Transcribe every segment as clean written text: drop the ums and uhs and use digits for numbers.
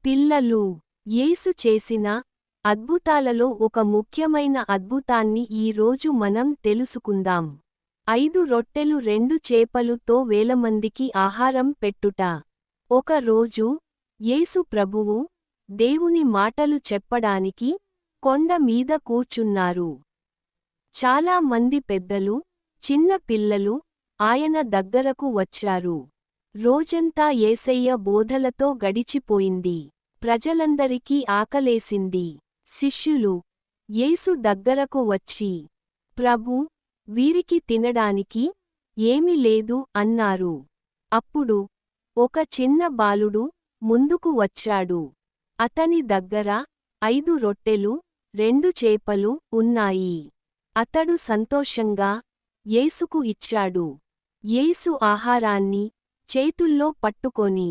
పిల్లలు, యేసు చేసిన అద్భుతాలలో ఒక ముఖ్యమైన అద్భుతాన్ని ఈ రోజు మనం తెలుసుకుందాం. 5 రొట్టెలు 2 చేపలుతో వేలమందికి ఆహారం పెట్టుట. ఒక రోజు, యేసు ప్రభువు, దేవుని మాటలు చెప్పడానికి, కొండ మీద కూర్చున్నారు. చాలా మంది పెద్దలు, చిన్న పిల్లలు, ఆయన దగ్గరకు వచ్చారు. రోజంతా యేసయ్య బోధలతో గడిచిపోయింది. ప్రజలందరికీ ఆకలేసింది. శిష్యులు, యేసు దగ్గరకు వచ్చి, ప్రభూ, వీరికి తినడానికి ఏమీ లేదు అన్నారు. అప్పుడు, ఒక చిన్న బాలుడు ముందుకు వచ్చాడు. అతని దగ్గర 5 రొట్టెలు 2 చేపలు ఉన్నాయి. అతడు సంతోషంగా యేసుకు ఇచ్చాడు. యేసు ఆహారాన్ని చేతుల్లో పట్టుకొని,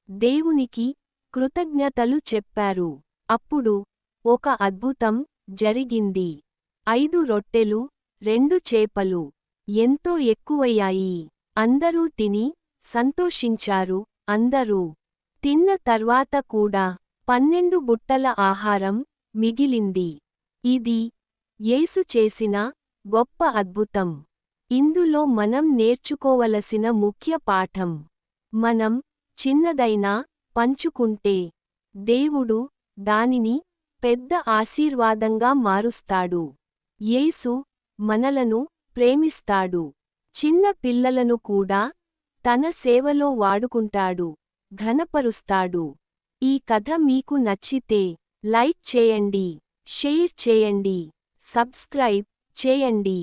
దేవునికి కృతజ్ఞతలు చెప్పారు. అప్పుడు, ఒక అద్భుతం జరిగింది. 5 రొట్టెలు 2 చేపలు ఎంతో ఎక్కువయ్యాయి. అందరూ తిని సంతోషించారు. అందరూ తిన్న తర్వాత కూడా 12 బుట్టల ఆహారం మిగిలింది. ఇది యేసు చేసిన గొప్ప అద్భుతం. ఇందులో మనం నేర్చుకోవలసిన ముఖ్య పాఠం: మనం చిన్నదైనా పంచుకుంటే, దేవుడు దానిని పెద్ద ఆశీర్వాదంగా మారుస్తాడు. యేసు మనలను ప్రేమిస్తాడు. చిన్న పిల్లలను కూడా తన సేవలో వాడుకుంటాడు, ఘనపరుస్తాడు. ఈ కథ మీకు నచ్చితే లైక్ చేయండి, షేర్ చేయండి, సబ్స్క్రైబ్ చేయండి.